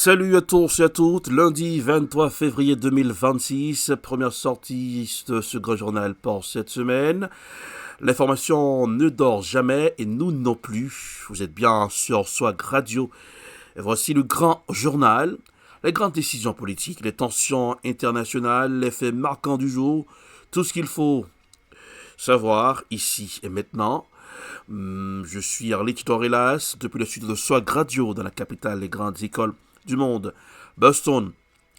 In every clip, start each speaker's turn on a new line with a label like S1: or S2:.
S1: Salut à tous et à toutes, lundi 23 février 2026, première sortie de ce grand journal pour cette semaine. L'information ne dort jamais et nous non plus. Vous êtes bien sur Swag Radio. Et voici le grand journal. Les grandes décisions politiques, les tensions internationales, les faits marquants du jour, tout ce qu'il faut savoir ici et maintenant. Je suis Arlette Torrelas, depuis le studio de Swag Radio dans la capitale des grandes écoles du monde, Boston,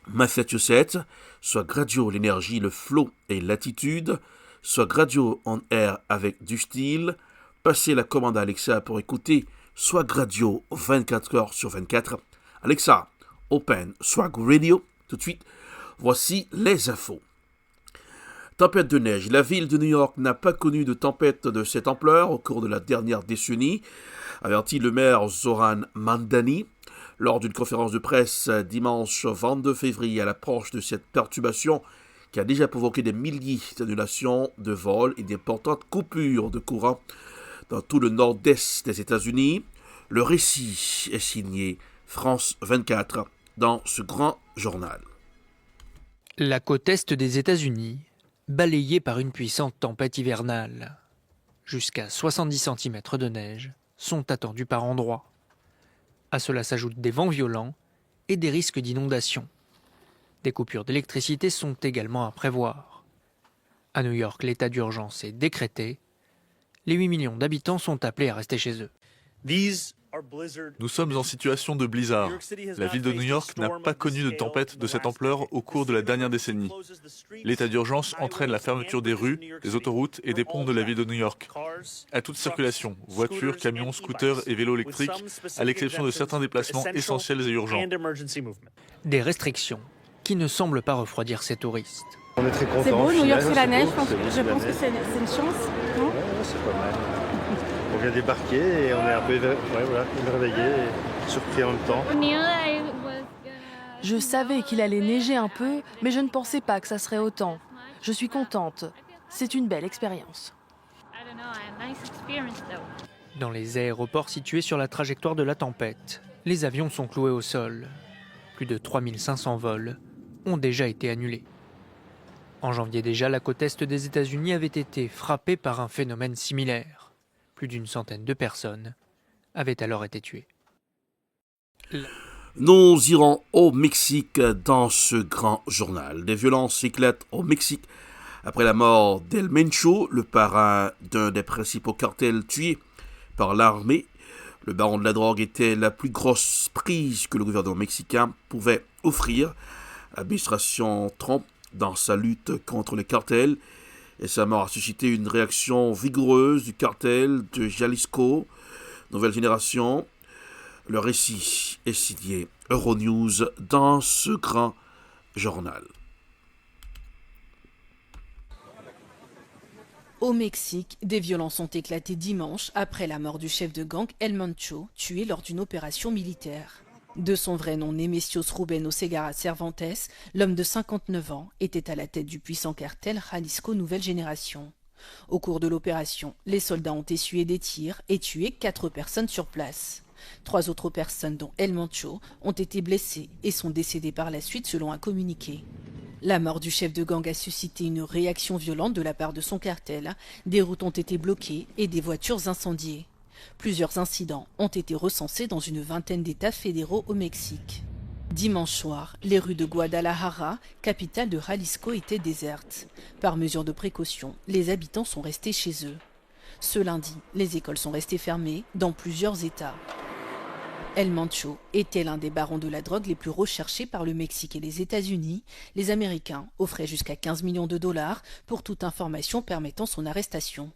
S1: Massachusetts. Swag Radio, l'énergie, le flow et l'attitude. Swag Radio on air avec du style. Passez la commande à Alexa pour écouter Swag Radio 24 heures sur 24. Alexa, open Swag Radio. Tout de suite, voici les infos. Tempête de neige. La ville de New York n'a pas connu de tempête de cette ampleur au cours de la dernière décennie, avertit le maire Zoran Mandani. Lors d'une conférence de presse dimanche 22 février à l'approche de cette perturbation qui a déjà provoqué des milliers d'annulations de vols et d'importantes coupures de courant dans tout le nord-est des États-Unis, le récit est signé France 24 dans ce grand journal.
S2: La côte est des États-Unis, balayée par une puissante tempête hivernale. Jusqu'à 70 cm de neige sont attendus par endroits. À cela s'ajoutent des vents violents et des risques d'inondation. Des coupures d'électricité sont également à prévoir. À New York, l'état d'urgence est décrété. Les 8 millions d'habitants sont appelés à rester chez eux.
S3: Nous sommes en situation de blizzard. La ville de New York n'a pas connu de tempête de cette ampleur au cours de la dernière décennie. L'état d'urgence entraîne la fermeture des rues, des autoroutes et des ponts de la ville de New York. À toute circulation, voitures, camions, scooters et vélos électriques, à l'exception de certains déplacements essentiels et urgents.
S2: Des restrictions qui ne semblent pas refroidir ces touristes.
S4: On est très contents.
S5: C'est beau, New York, c'est la neige. Je pense
S4: que
S5: que c'est une chance. Non
S4: c'est pas mal. On vient débarquer et on est un peu émerveillés et surpris en même temps.
S5: Je savais qu'il allait neiger un peu, mais je ne pensais pas que ça serait autant. Je suis contente. C'est une belle expérience.
S2: Dans les aéroports situés sur la trajectoire de la tempête, les avions sont cloués au sol. Plus de 3500 vols ont déjà été annulés. En janvier déjà, la côte est des États-Unis avait été frappée par un phénomène similaire. Plus d'une centaine de personnes avaient alors été tuées.
S1: Nous irons au Mexique dans ce grand journal. Des violences éclatent au Mexique après la mort d'El Mencho, le parrain d'un des principaux cartels tués par l'armée. Le baron de la drogue était la plus grosse prise que le gouvernement mexicain pouvait offrir. L'administration Trump, dans sa lutte contre les cartels, et sa mort a suscité une réaction vigoureuse du cartel de Jalisco, nouvelle génération. Le récit est signé Euronews dans ce grand journal.
S6: Au Mexique, des violences ont éclaté dimanche après la mort du chef de gang El Mencho, tué lors d'une opération militaire. De son vrai nom Nemesios Rubén Oseguera Cervantes, l'homme de 59 ans était à la tête du puissant cartel Jalisco Nouvelle Génération. Au cours de l'opération, les soldats ont essuyé des tirs et tué 4 personnes sur place. 3 autres personnes, dont El Mencho, ont été blessées et sont décédées par la suite selon un communiqué. La mort du chef de gang a suscité une réaction violente de la part de son cartel. Des routes ont été bloquées et des voitures incendiées. Plusieurs incidents ont été recensés dans une vingtaine d'États fédéraux au Mexique. Dimanche soir, les rues de Guadalajara, capitale de Jalisco, étaient désertes. Par mesure de précaution, les habitants sont restés chez eux. Ce lundi, les écoles sont restées fermées dans plusieurs États. El Mencho était l'un des barons de la drogue les plus recherchés par le Mexique et les États-Unis. Les Américains offraient jusqu'à 15 millions de dollars pour toute information permettant son arrestation.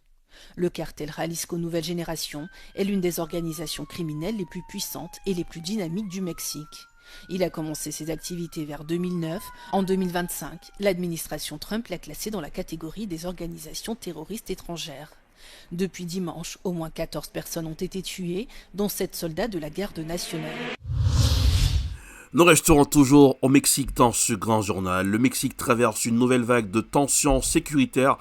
S6: Le cartel Jalisco Nouvelle Génération est l'une des organisations criminelles les plus puissantes et les plus dynamiques du Mexique. Il a commencé ses activités vers 2009. En 2025, l'administration Trump l'a classé dans la catégorie des organisations terroristes étrangères. Depuis dimanche, au moins 14 personnes ont été tuées, dont 7 soldats de la garde nationale.
S1: Nous resterons toujours au Mexique dans ce grand journal. Le Mexique traverse une nouvelle vague de tensions sécuritaires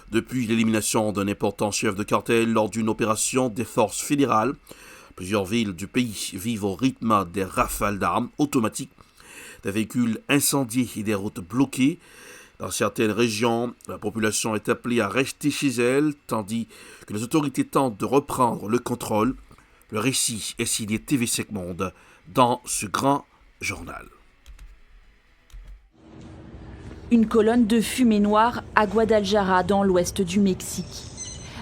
S1: depuis l'élimination d'un important chef de cartel lors d'une opération des forces fédérales Plusieurs villes du pays vivent au rythme des rafales d'armes automatiques, des véhicules incendiés et des routes bloquées. Dans certaines régions, la population est appelée à rester chez elle, tandis que les autorités tentent de reprendre le contrôle. Le récit est signé TV5 Monde dans ce grand journal.
S7: Une colonne de fumée noire à Guadalajara, dans l'ouest du Mexique.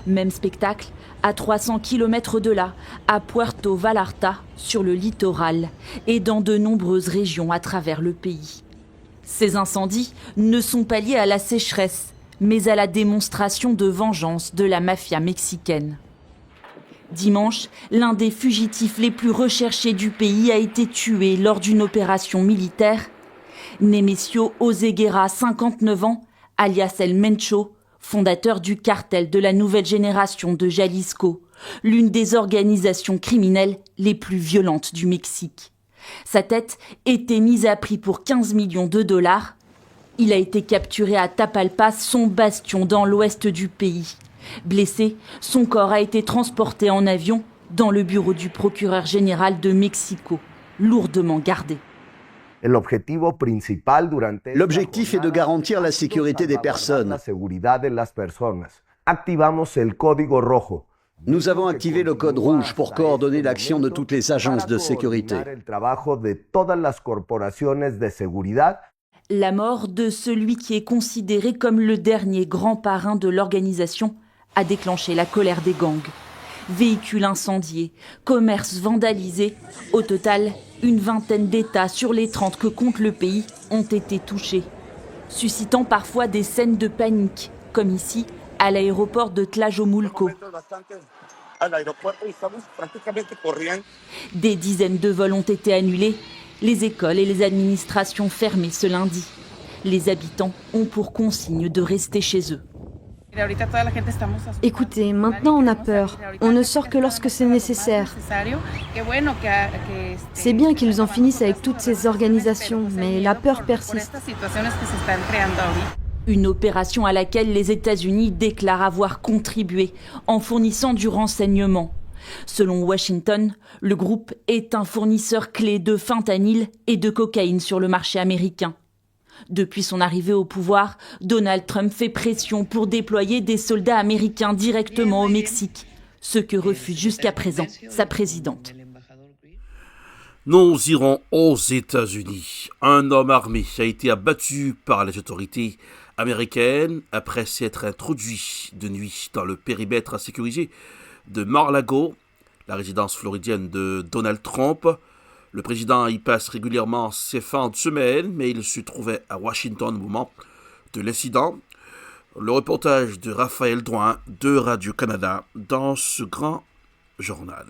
S7: Même spectacle à 300 km de là, à Puerto Vallarta, sur le littoral, et dans de nombreuses régions à travers le pays. Ces incendies ne sont pas liés à la sécheresse, mais à la démonstration de vengeance de la mafia mexicaine. Dimanche, l'un des fugitifs les plus recherchés du pays a été tué lors d'une opération militaire. Nemesio Oseguera, 59 ans, alias El Mencho, fondateur du cartel de la nouvelle génération de Jalisco, l'une des organisations criminelles les plus violentes du Mexique. Sa tête était mise à prix pour 15 millions de dollars. Il a été capturé à Tapalpa, son bastion dans l'ouest du pays. Blessé, son corps a été transporté en avion dans le bureau du procureur général de Mexico, lourdement gardé.
S8: L'objectif est de garantir la sécurité des personnes. Nous avons activé le code rouge pour coordonner l'action de toutes les agences de sécurité.
S7: La mort de celui qui est considéré comme le dernier grand parrain de l'organisation a déclenché la colère des gangs. Véhicules incendiés, commerces vandalisés. Au total, une vingtaine d'États sur les 30 que compte le pays ont été touchés, suscitant parfois des scènes de panique, comme ici, à l'aéroport de Tlajomulco. Des dizaines de vols ont été annulés, les écoles et les administrations fermées ce lundi. Les habitants ont pour consigne de rester chez eux.
S9: Écoutez, maintenant on a peur. On ne sort que lorsque c'est nécessaire. C'est bien qu'ils en finissent avec toutes ces organisations, mais la peur persiste.
S7: Une opération à laquelle les États-Unis déclarent avoir contribué en fournissant du renseignement. Selon Washington, le groupe est un fournisseur clé de fentanyl et de cocaïne sur le marché américain. Depuis son arrivée au pouvoir, Donald Trump fait pression pour déployer des soldats américains directement au Mexique, ce que refuse jusqu'à présent sa présidente.
S1: Nous irons aux États-Unis. Un homme armé a été abattu par les autorités américaines après s'être introduit de nuit dans le périmètre sécurisé de Mar-a-Lago, la résidence floridienne de Donald Trump. Le président y passe régulièrement ses fins de semaine, mais il se trouvait à Washington au moment de l'incident. Le reportage de Raphaël Drouin de Radio-Canada dans ce grand journal.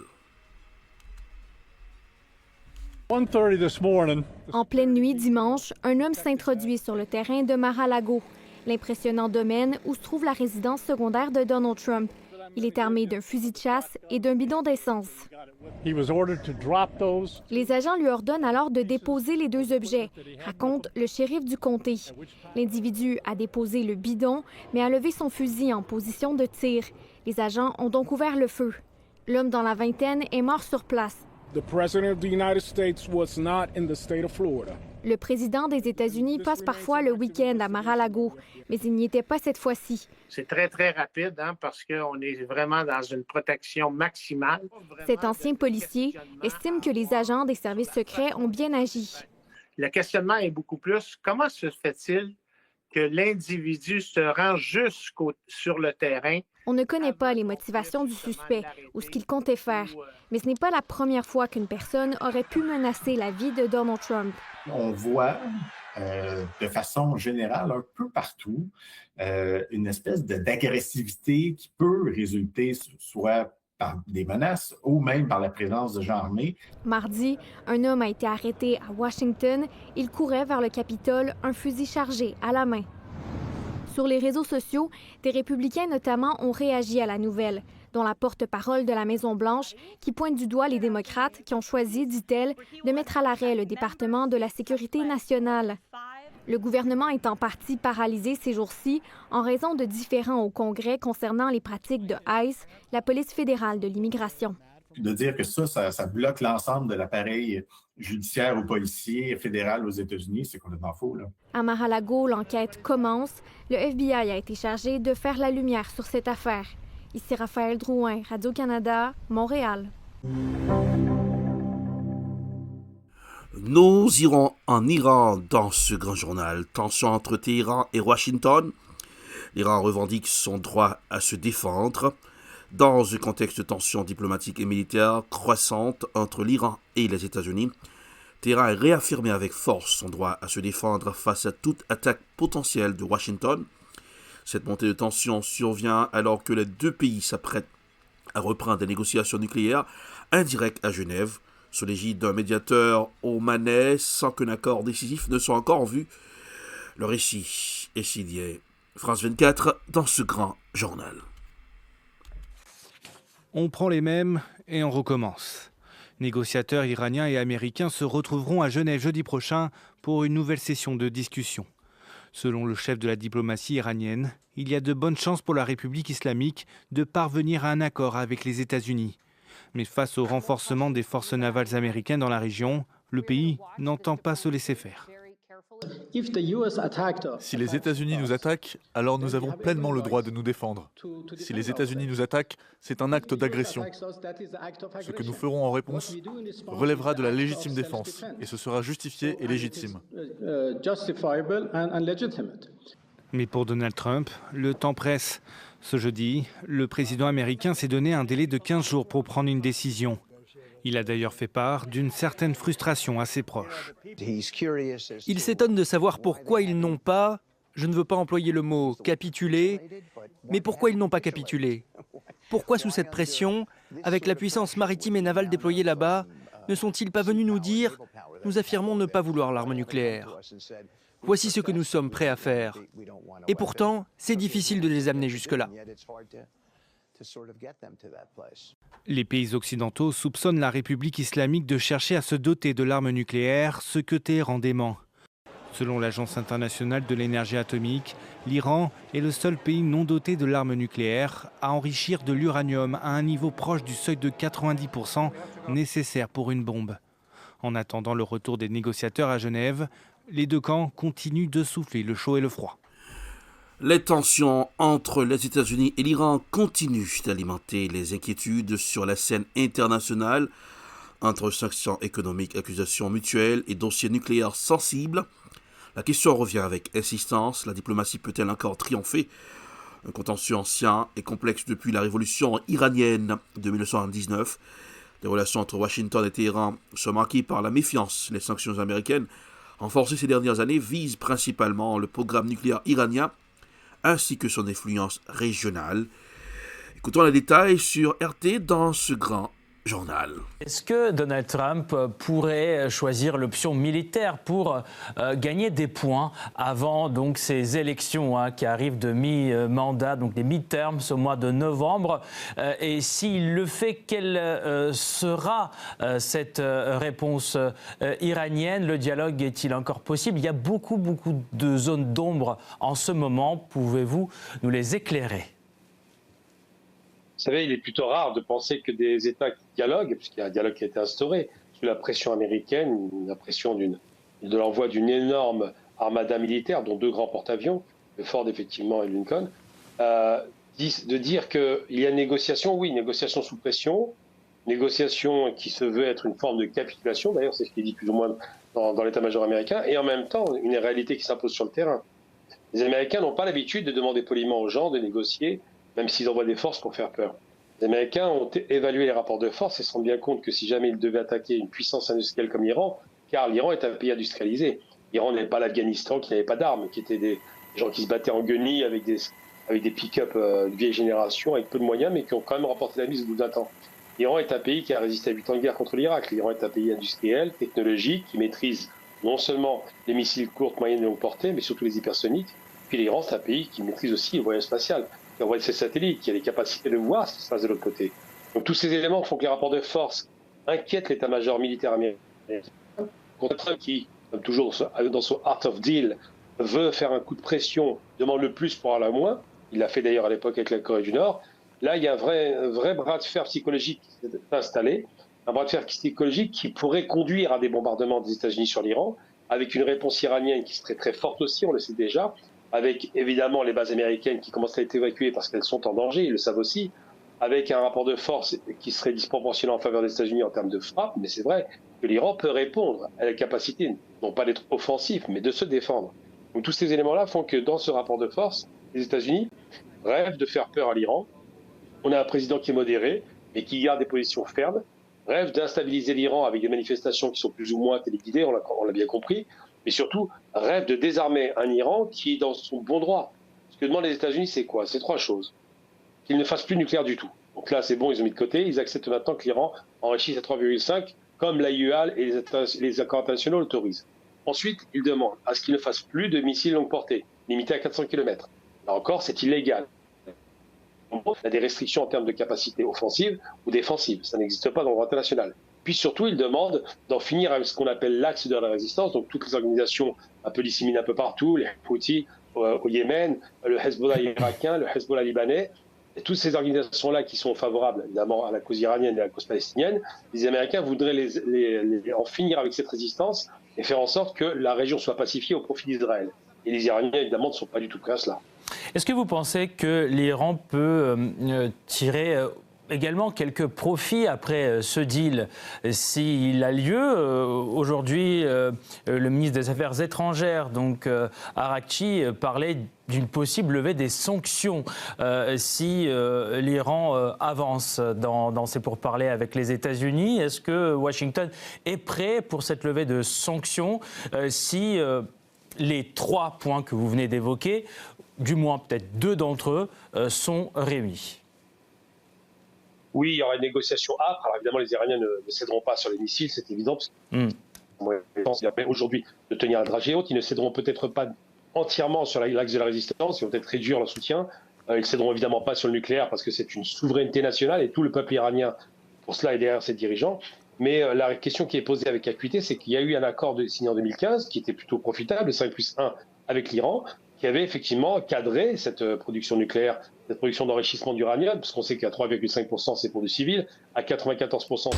S10: En pleine nuit dimanche, un homme s'introduit sur le terrain de Mar-a-Lago, l'impressionnant domaine où se trouve la résidence secondaire de Donald Trump. Il est armé d'un fusil de chasse et d'un bidon d'essence. Les agents lui ordonnent alors de déposer les deux objets, raconte le shérif du comté. L'individu a déposé le bidon, mais a levé son fusil en position de tir. Les agents ont donc ouvert le feu. L'homme dans la vingtaine est mort sur place. Le président des États-Unis passe parfois le week-end à Mar-a-Lago, mais il n'y était pas cette fois-ci.
S11: C'est très, très rapide parce qu'on est vraiment dans une protection maximale.
S10: Cet ancien policier estime que les agents des services secrets ont bien agi.
S11: Le questionnement est beaucoup plus, comment se fait-il que l'individu se rend sur le terrain?
S10: On ne connaît pas les motivations du suspect ou ce qu'il comptait faire, mais ce n'est pas la première fois qu'une personne aurait pu menacer la vie de Donald Trump.
S12: On voit de façon générale un peu partout une espèce d'agressivité qui peut résulter soit par des menaces ou même par la présence de gens armés.
S10: Mardi, un homme a été arrêté à Washington. Il courait vers le Capitole, un fusil chargé à la main. Sur les réseaux sociaux, des républicains notamment ont réagi à la nouvelle, dont la porte-parole de la Maison-Blanche, qui pointe du doigt les démocrates qui ont choisi, dit-elle, de mettre à l'arrêt le département de la sécurité nationale. Le gouvernement est en partie paralysé ces jours-ci en raison de différends au Congrès concernant les pratiques de ICE, la police fédérale de l'immigration.
S12: de dire que ça bloque l'ensemble de l'appareil judiciaire ou policier fédéral aux États-Unis, c'est complètement faux, là.
S10: À Mar-a-Lago, l'enquête commence. Le FBI a été chargé de faire la lumière sur cette affaire. Ici Raphaël Drouin, Radio-Canada, Montréal.
S1: Nous irons en Iran dans ce grand journal. Tension entre Téhéran et Washington. L'Iran revendique son droit à se défendre. Dans un contexte de tensions diplomatiques et militaires croissantes entre l'Iran et les États-Unis, Téhéran a réaffirmé avec force son droit à se défendre face à toute attaque potentielle de Washington. Cette montée de tension survient alors que les deux pays s'apprêtent à reprendre des négociations nucléaires indirectes à Genève, sous l'égide d'un médiateur omanais, sans qu'un accord décisif ne soit encore en vue. Le récit est signé France 24 dans ce grand journal.
S13: On prend les mêmes et on recommence. Négociateurs iraniens et américains se retrouveront à Genève jeudi prochain pour une nouvelle session de discussion. Selon le chef de la diplomatie iranienne, il y a de bonnes chances pour la République islamique de parvenir à un accord avec les États-Unis. Mais face au renforcement des forces navales américaines dans la région, le pays n'entend pas se laisser faire.
S3: Si les États-Unis nous attaquent, alors nous avons pleinement le droit de nous défendre. Si les États-Unis nous attaquent, c'est un acte d'agression. Ce que nous ferons en réponse relèvera de la légitime défense et ce sera justifié et légitime.
S13: Mais pour Donald Trump, le temps presse. Ce jeudi, le président américain s'est donné un délai de 15 jours pour prendre une décision. Il a d'ailleurs fait part d'une certaine frustration à ses proches.
S2: Il s'étonne de savoir pourquoi ils n'ont pas, je ne veux pas employer le mot capituler, mais pourquoi ils n'ont pas capitulé. Pourquoi sous cette pression, avec la puissance maritime et navale déployée là-bas, ne sont-ils pas venus nous dire « Nous affirmons ne pas vouloir l'arme nucléaire. Voici ce que nous sommes prêts à faire. » Et pourtant, c'est difficile de les amener jusque-là.
S13: Les pays occidentaux soupçonnent la République islamique de chercher à se doter de l'arme nucléaire, ce que Téhéran dément. Selon l'Agence internationale de l'énergie atomique, l'Iran est le seul pays non doté de l'arme nucléaire à enrichir de l'uranium à un niveau proche du seuil de 90% nécessaire pour une bombe. En attendant le retour des négociateurs à Genève, les deux camps continuent de souffler le chaud et le froid.
S1: Les tensions entre les États-Unis et l'Iran continuent d'alimenter les inquiétudes sur la scène internationale entre sanctions économiques, accusations mutuelles et dossiers nucléaires sensibles. La question revient avec insistance. La diplomatie peut-elle encore triompher? Un contentieux ancien et complexe depuis la révolution iranienne de 1979. Les relations entre Washington et Téhéran sont marquées par la méfiance. Les sanctions américaines, renforcées ces dernières années, visent principalement le programme nucléaire iranien ainsi que son influence régionale. Écoutons les détails sur RT dans ce grand journal.
S14: Est-ce que Donald Trump pourrait choisir l'option militaire pour gagner des points avant donc ces élections qui arrivent de mi-mandat, donc des midterms au mois de novembre? Et s'il le fait, quelle sera cette réponse iranienne? Le dialogue est-il encore possible? Il y a beaucoup de zones d'ombre en ce moment. Pouvez-vous nous les éclairer?
S15: Vous savez, il est plutôt rare de penser que des États qui dialoguent, puisqu'il y a un dialogue qui a été instauré sous la pression américaine, la pression de l'envoi d'une énorme armada militaire, dont 2 grands porte-avions, le Ford effectivement et le Lincoln, de dire qu'il y a une négociation, oui, négociation sous pression, négociation qui se veut être une forme de capitulation, d'ailleurs c'est ce qui est dit plus ou moins dans l'état-major américain, et en même temps une réalité qui s'impose sur le terrain. Les Américains n'ont pas l'habitude de demander poliment aux gens de négocier, même s'ils envoient des forces pour faire peur. Les Américains ont évalué les rapports de force et se rendent bien compte que si jamais ils devaient attaquer une puissance industrielle comme l'Iran, car l'Iran est un pays industrialisé. L'Iran n'est pas l'Afghanistan qui n'avait pas d'armes, qui étaient des gens qui se battaient en guenilles avec des pick-up de vieille génération, avec peu de moyens, mais qui ont quand même remporté la mise au bout d'un temps. L'Iran est un pays qui a résisté à 8 ans de guerre contre l'Irak. L'Iran est un pays industriel, technologique, qui maîtrise non seulement les missiles courtes, moyennes et longue portée, mais surtout les hypersoniques. Puis l'Iran, c'est un pays qui maîtrise aussi le voyage spatial, qui envoie ses satellites, qui a les capacités de voir ce qui se passe de l'autre côté. Donc tous ces éléments font que les rapports de force inquiètent l'état-major militaire américain. Contre Trump qui, comme toujours dans son art of deal, veut faire un coup de pression, demande le plus pour avoir le moins. Il l'a fait d'ailleurs à l'époque avec la Corée du Nord. là, il y a un vrai bras de fer psychologique qui s'est installé, un bras de fer psychologique qui pourrait conduire à des bombardements des États-Unis sur l'Iran, avec une réponse iranienne qui serait très forte aussi, on le sait déjà, avec évidemment les bases américaines qui commencent à être évacuées parce qu'elles sont en danger, ils le savent aussi, avec un rapport de force qui serait disproportionné en faveur des États-Unis en termes de frappe, mais c'est vrai que l'Iran peut répondre à la capacité, non pas d'être offensif, mais de se défendre. Donc tous ces éléments-là font que dans ce rapport de force, les États-Unis rêvent de faire peur à l'Iran. On a un président qui est modéré, mais qui garde des positions fermes, rêve d'instabiliser l'Iran avec des manifestations qui sont plus ou moins téléguidées, on l'a bien compris, mais surtout rêve de désarmer un Iran qui est dans son bon droit. Ce que demandent les États-Unis, c'est quoi? C'est 3 choses. Qu'ils ne fassent plus nucléaire du tout. Donc là, c'est bon, ils ont mis de côté, ils acceptent maintenant que l'Iran enrichisse à 3,5, comme l'AIEA et les accords internationaux l'autorisent. Ensuite, ils demandent à ce qu'ils ne fassent plus de missiles longue portée, limités à 400 km. Là encore, c'est illégal. Il y a des restrictions en termes de capacité offensive ou défensive. Ça n'existe pas dans le droit international. Puis surtout, ils demandent d'en finir avec ce qu'on appelle l'axe de la résistance, donc toutes les organisations un peu disséminées un peu partout, les Houthis au Yémen, le Hezbollah irakien, le Hezbollah libanais, et toutes ces organisations-là qui sont favorables évidemment à la cause iranienne et à la cause palestinienne, les Américains voudraient en finir avec cette résistance et faire en sorte que la région soit pacifiée au profit d'Israël. Et les Iraniens, évidemment, ne sont pas du tout prêts à cela.
S14: Est-ce que vous pensez que l'Iran peut tirer également quelques profits après ce deal, s'il a lieu? Aujourd'hui, le ministre des Affaires étrangères, donc Araghchi, parlait d'une possible levée des sanctions si l'Iran avance dans ses pourparlers avec les États-Unis. Est-ce que Washington est prêt pour cette levée de sanctions si les 3 points que vous venez d'évoquer, du moins peut-être 2 d'entre eux, sont réunis?
S15: Oui, il y aura une négociation âpre. Alors évidemment, les Iraniens ne céderont pas sur les missiles, c'est évident. Je pense qu'il y a aujourd'hui de tenir un trajet haute. Ils ne céderont peut-être pas entièrement sur l'axe de la résistance. Ils vont peut-être réduire leur soutien. Ils ne céderont évidemment pas sur le nucléaire parce que c'est une souveraineté nationale et tout le peuple iranien, pour cela, est derrière ses dirigeants. Mais la question qui est posée avec acuité, c'est qu'il y a eu un accord signé en 2015 qui était plutôt profitable, 5+1 avec l'Iran, qui avait effectivement cadré cette production nucléaire, cette production d'enrichissement d'uranium, parce qu'on sait qu'à 3,5% c'est pour du civil, à 94%.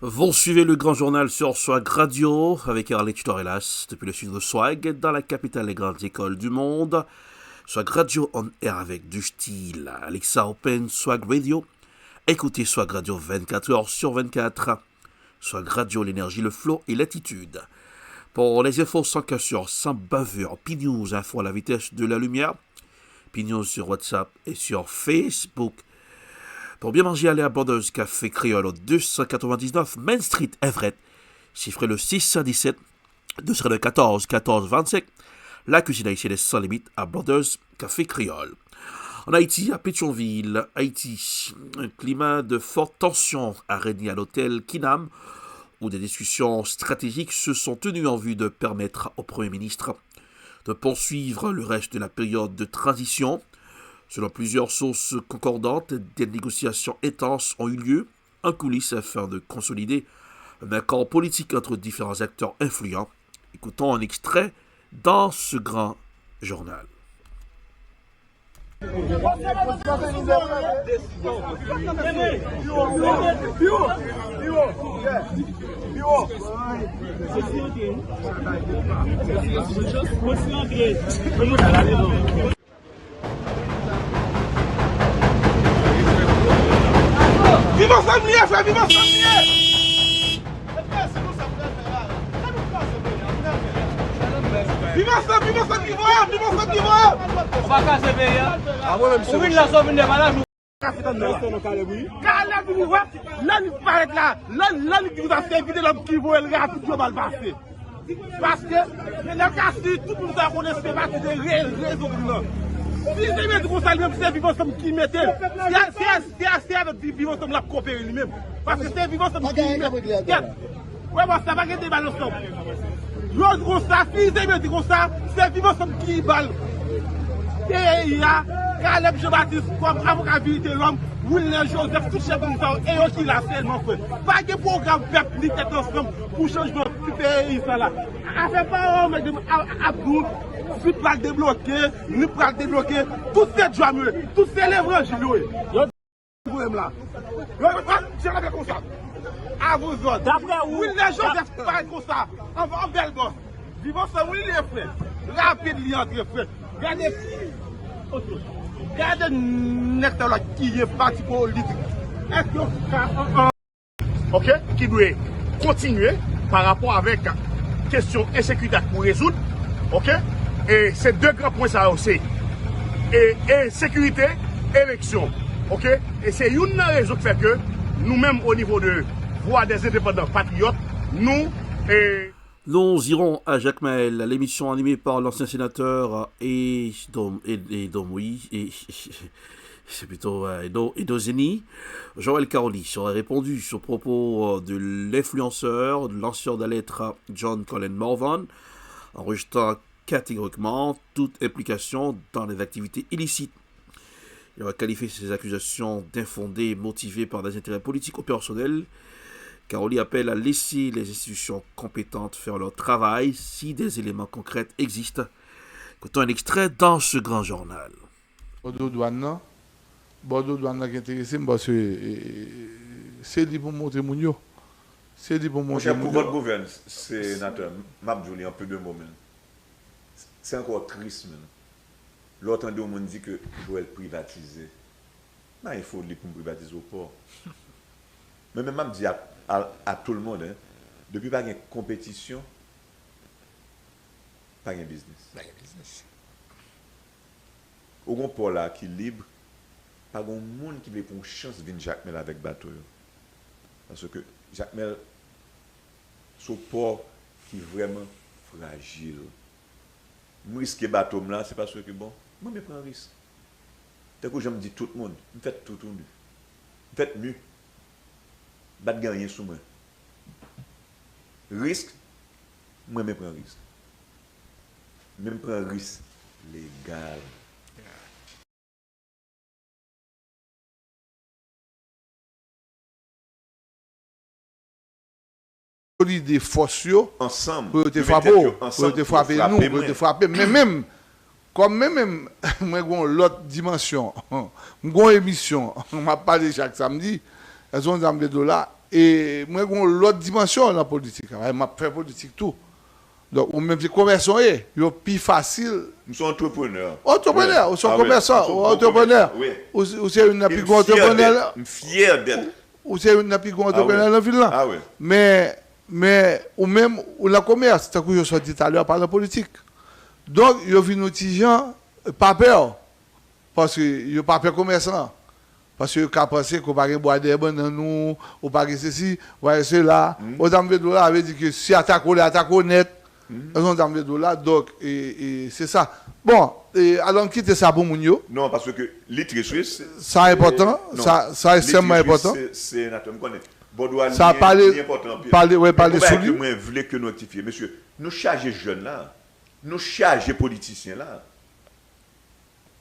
S1: Vous suivez le grand journal sur Swag Radio avec Arlette Torelas depuis le sud de Swag, dans la capitale des grandes écoles du monde. Swag Radio on air avec du style. Alexa Open Swag Radio. Écoutez Swag Radio 24h/24. Swag Radio, l'énergie, le flow et l'attitude. Pour les infos sans cassure, sans bavure, P-News, info à la vitesse de la lumière. P-News sur WhatsApp et sur Facebook. Pour bien manger, allez à Borders Café Créole au 299 Main Street, Everett. Chiffrez le 617 214 14 25. La cuisine haïtienne est sans limite à Borders Café Créole. En Haïti, à Pétionville, Haïti, un climat de forte tension a régné à l'hôtel Kinam, où des discussions stratégiques se sont tenues en vue de permettre au Premier ministre de poursuivre le reste de la période de transition. Selon plusieurs sources concordantes, des négociations intenses ont eu lieu en coulisses afin de consolider un accord politique entre différents acteurs influents. Écoutons un extrait dans ce grand journal.
S16: Viva a família, frère, viva a família! Viva ça, viva ça qui va, viva ça qui va! On va casser bien. Ah ouais, même si on vient là, on vient de malade. Là, il paraît là, là, il vous a servi de l'homme qui voit le gars tout mal passé. Parce que le cas, tout le monde a connu ce pas de raison. Si c'est même comme ça, même c'est vivant comme qui mettait. C'est avec vivant comme la coopérer lui-même. Parce que c'est vivant comme qui mettait. Ouais, bon, ça va gagner des balles ensemble. L'autre, ça, si c'est même comme ça, c'est vivant comme qui balle. Et il y a Caleb Jean-Baptiste, comme avocat vérité l'homme, William Joseph, tout chef de et eux qui l'a seulement fait. Pas de programme peuple ni tête ensemble pour changement du pays, ça là. A fait pas homme, Abdou, suite pour le débloquer, nous pour le débloquer, tous ces joies, tous ces lèvres, je vous là. Je l'avais comme ça. À vous autres. D'après où William Joseph parle comme ça, en belle gosse. Vivons ça, oui, les frères. Rapide, les entre frères. Regardez. Regardez Nectar là qui est parti politique. Est-ce que
S17: ok, qui doit continuer par rapport avec question insécurité pour résoudre, ok, et ces deux grands points ça aussi, et sécurité, élection, ok, et c'est une raison qui fait que nous-mêmes au niveau de voix des indépendants patriotes,
S1: Nous irons à Jacmel, l'émission animée par l'ancien sénateur c'est plutôt Edozeni. Joël Caroli aurait répondu sur propos de l'influenceur, de lanceur d'alerte John Colin Morvan, en rejetant catégoriquement toute implication dans les activités illicites. Il aurait qualifié ces accusations d'infondées, motivées par des intérêts politiques ou personnels. Caroli appelle à laisser les institutions compétentes faire leur travail si des éléments concrets existent. Écoutons un extrait dans ce grand journal.
S18: Bordeaux douane qui est intéressé parce que c'est dit pour monter mon yo. C'est dit pour monter mon yo.
S19: Pour votre gouverne, sénateur, Mabjouli, un peu de mots. C'est encore triste. L'autre on me dit que Joël privatisé. Non, il faut lui pour privatiser au port. Mais même je dis à tout le monde, depuis pas de compétition, pas de business. Au grand port là qui est libre, pas de monde qui veut prendre chance de venir Jacmel avec bateau. Parce que Jacmel, ce port qui est vraiment fragile. Je risque bateau là, c'est parce que bon, moi je prends un risque. Dès que je me dis tout le monde, je fais tout nu. Je fais mieux. Bat gagner sous moi. Risque, moi je prends risque. Même prends risque légal.
S18: Des forces
S19: ensemble
S18: pour te frapper nous, pour te frapper, mais même comme même moi j'ai l'autre dimension, j'ai émission, on m'a parlé chaque samedi, elles ont des dollars et moi j'ai l'autre dimension dans la politique, m'a fait politique tout. Donc ou même les commerçants est plus facile.
S19: Nous sommes entrepreneurs.
S18: Ou sont commerçants, entrepreneurs. Ou c'est une plus grande entrepreneur.
S19: Fier d'être.
S18: Ou c'est une plus grande entrepreneur dans la ville là. Mais ou même ou la commerce, c'est que je suis dit tout à l'heure par la politique. Donc, il y a une gens pas peur. Parce que il n'y a pas peur commerçant. Parce que quand pensé qu'on va boire des bonnes dans nous, ou pas ceci, ou pas cela. Aux dames de dollars avait dit que si attaque net, elles ont dames de dollars. Donc, c'est ça. Bon, allons quitter ça pour Mounio.
S19: Non, parce que l'ITRE suisse.
S18: Ça est important. Ça est extrêmement important.
S19: C'est naturellement.
S18: Ça parle sous lui.
S19: Moi, je voulais que nous rectifions. Monsieur, nous charger jeunes là, nous charger politiciens là.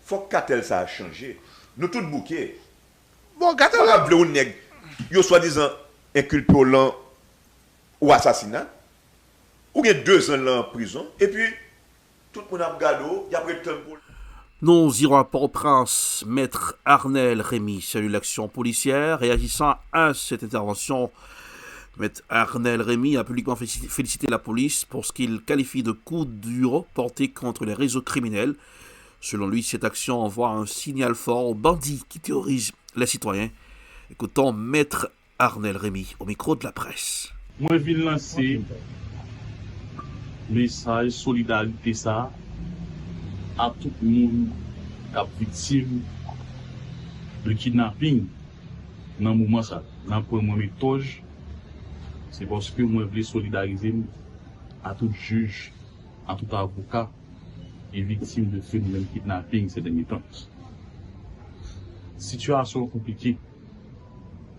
S19: Il faut qu'Atel ça a changé. Nous tous bouquets.
S18: Bon, Katel
S19: là. Yo soi-disant inculpé au lan ou assassinat. Ou bien 2 ans là en prison. Et puis, tout le monde a regardé, il y a pris le temps pour.
S1: Nous irons à Port-au-Prince. Maître Arnel Rémy salue l'action policière. Réagissant à cette intervention, Maître Arnel Rémy a publiquement félicité la police pour ce qu'il qualifie de coup dur porté contre les réseaux criminels. Selon lui, cette action envoie un signal fort aux bandits qui terrorisent les citoyens. Écoutons Maître Arnel Rémy au micro de la presse.
S20: Moi, je viens lancer message solidarité ça à tout le monde qui est victime de kidnapping dans le moment ça. Dans le premier méthode, c'est parce que moi je veux solidariser à tout juge, à tout avocat et victime de phénomène kidnapping ces derniers temps. Situation compliquée,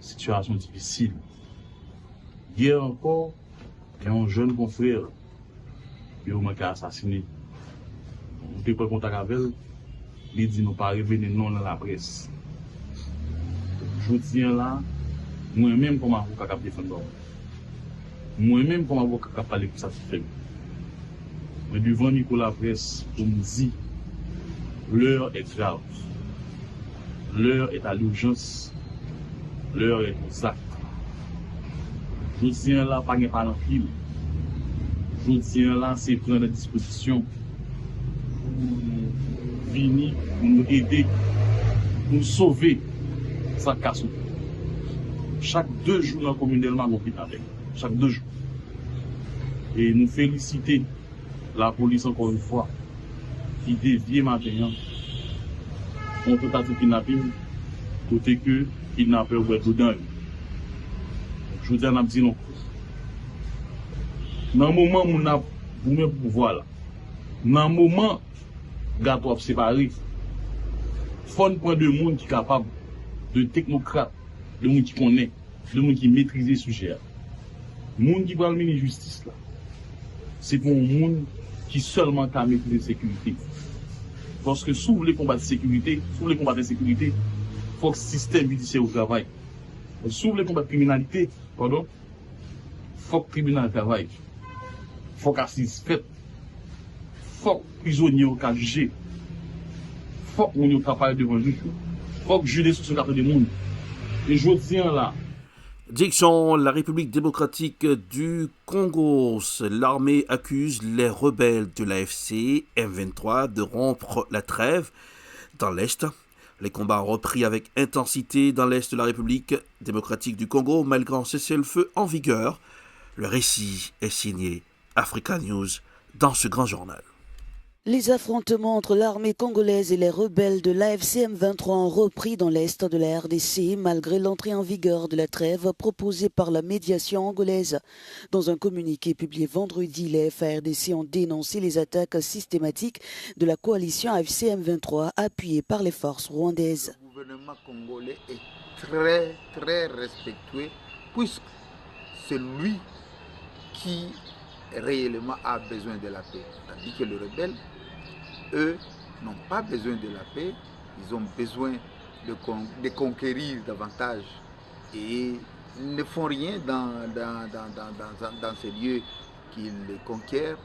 S20: situation difficile. Hier encore, il y a un jeune confrère qui a été assassiné. On peut prendre contact avec elle, il dit nous pas revenir non dans la presse. Je dis là, moi-même comme avocat qui défendre. Moi-même comme avocat qui parler pour ça fait. Mais devant Nicolas Presse, pour me dire, l'heure est grave. L'heure est à l'urgence. L'heure est aux actes. Je dis là, pas de parler en fil. Je dis là, c'est prendre des dispositions pour venir, pour nous aider, pour nous sauver sa casse. Chaque 2 jours dans la commune d'Elma, nous avec. Chaque 2 jours. Et nous féliciter la police encore une fois qui dévie maintenant contre tentative de kidnapping, côté que kidnappeur ou être dedans. Je vous dis, on a dit non. Dans le moment où on a le pouvoir, là, dans le moment où gâteau a séparé, il faut prendre de monde qui est capable, de technocrates, de monde qui connaît, de monde qui maîtrise le sujet. Le monde qui va le ministre de la Justice, là, c'est pour un monde qui seulement a maîtrisé la sécurité. Parce que si vous voulez combattre la sécurité, il faut que le système judiciaire au travail. Si vous voulez combattre la criminalité, il faut que le tribunal travaille. Il faut qu'assise faite. Il faut que les prisonniers soient jugés. Il faut que nous soyons capables devant le juge. Il faut que les juges soient capables de monde. Et je tiens là.
S1: Direction la République démocratique du Congo. L'armée accuse les rebelles de l'AFC M23 de rompre la trêve dans l'Est. Les combats ont repris avec intensité dans l'Est de la République démocratique du Congo malgré un cessez-le-feu en vigueur. Le récit est signé Africa News dans ce grand journal.
S21: Les affrontements entre l'armée congolaise et les rebelles de l'AFC M23 ont repris dans l'est de la RDC malgré l'entrée en vigueur de la trêve proposée par la médiation angolaise. Dans un communiqué publié vendredi, les FARDC ont dénoncé les attaques systématiques de la coalition AFC M23 appuyée par les forces rwandaises.
S22: Le gouvernement congolais est très respectueux puisque c'est lui qui réellement a besoin de la paix. Tandis que les rebelles, eux, n'ont pas besoin de la paix, ils ont besoin de conquérir davantage. Et ils ne font rien dans ces lieux qu'ils conquièrent,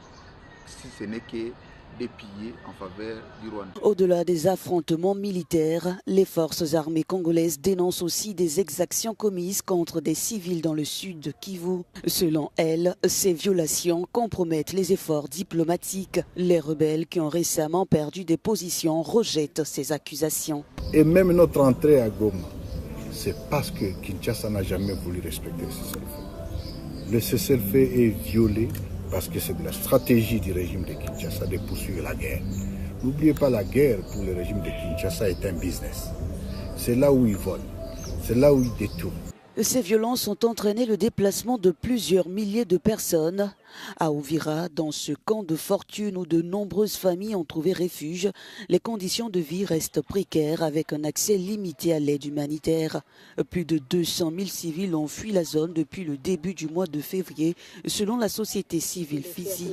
S22: si ce n'est que des pillés en faveur du Rwanda.
S21: Au-delà des affrontements militaires, les forces armées congolaises dénoncent aussi des exactions commises contre des civils dans le sud de Kivu. Selon elles, ces violations compromettent les efforts diplomatiques. Les rebelles qui ont récemment perdu des positions rejettent ces accusations.
S23: Et même notre entrée à Goma, c'est parce que Kinshasa n'a jamais voulu respecter le cessez-le-feu. Le cessez-le-feu est violé parce que c'est de la stratégie du régime de Kinshasa de poursuivre la guerre. N'oubliez pas, la guerre pour le régime de Kinshasa est un business. C'est là où ils volent, c'est là où ils détournent.
S21: Ces violences ont entraîné le déplacement de plusieurs milliers de personnes. À Ouvira, dans ce camp de fortune où de nombreuses familles ont trouvé refuge, les conditions de vie restent précaires avec un accès limité à l'aide humanitaire. Plus de 200 000 civils ont fui la zone depuis le début du mois de février, selon la société civile Fizi.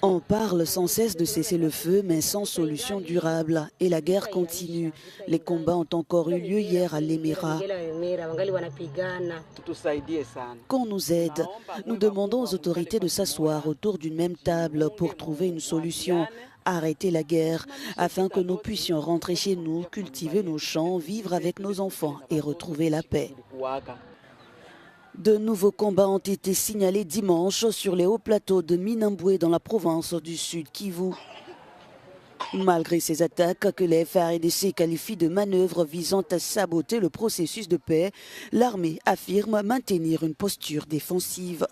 S21: On parle sans cesse de cesser le feu, mais sans solution durable. Et la guerre continue. Les combats ont encore eu lieu hier à Lemera. Qu'on nous aide. Nous demandons aux autorités de s'asseoir autour d'une même table pour trouver une solution, arrêter la guerre, afin que nous puissions rentrer chez nous, cultiver nos champs, vivre avec nos enfants et retrouver la paix. De nouveaux combats ont été signalés dimanche sur les hauts plateaux de Minambwe dans la province du Sud Kivu. Malgré ces attaques que les FARDC qualifient de manœuvres visant à saboter le processus de paix, l'armée affirme maintenir une posture défensive.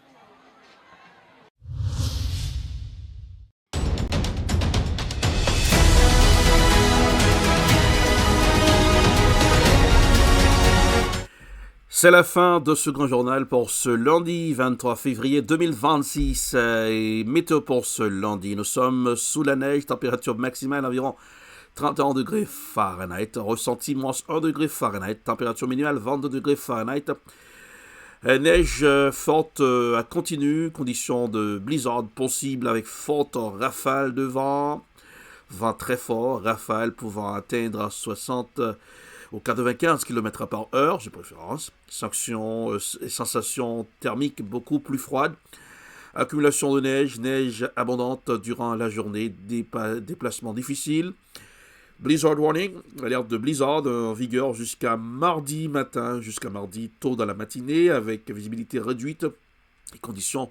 S1: C'est la fin de ce grand journal pour ce lundi 23 février 2026. Et météo pour ce lundi, nous sommes sous la neige, température maximale environ 31 degrés Fahrenheit, ressenti moins 1 degré Fahrenheit, température minimale 22 degrés Fahrenheit. Neige forte à continu, conditions de blizzard possible avec forte rafale de vent. Vent très fort, rafales pouvant atteindre 60 ou 95 km par heure, j'ai préférence. Sensations thermiques beaucoup plus froides. Accumulation de neige abondante durant la journée, déplacements difficiles. Blizzard warning, alerte de blizzard en vigueur jusqu'à mardi matin, jusqu'à mardi tôt dans la matinée, avec visibilité réduite et conditions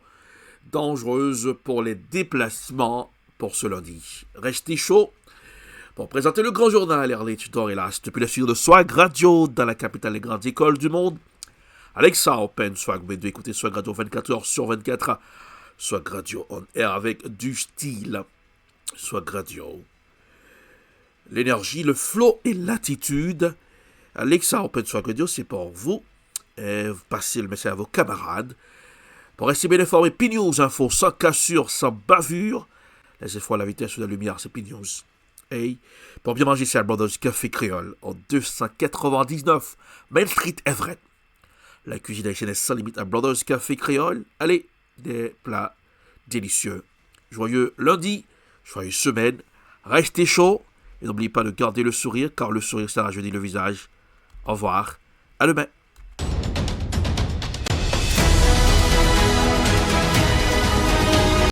S1: dangereuses pour les déplacements pour ce lundi. Restez chaud pour présenter le grand journal RLH d'Orléans depuis le studio de Swag Radio dans la capitale des grandes écoles du monde. Alexa Open Swag, vous devez écouter Swag Radio 24h sur 24, Swag Radio on air avec du style. Swag Radio. L'énergie, le flow et l'attitude. Alexa Open Swag Radio, c'est pour vous. Et vous passez le message à vos camarades. Pour rester bien informé, P-News, info sans cassure, sans bavure. Laissez-moi la vitesse de la lumière, c'est P-News. Hey, pour bien manger, c'est à Brothers Café Créole, en 299 Main Street, Everett. La cuisine haïtienne est sans limite à Brothers Café Créole. Allez, des plats délicieux. Joyeux lundi, joyeuse semaine. Restez chaud et n'oubliez pas de garder le sourire, car le sourire, ça rajeunit le visage. Au revoir, à demain.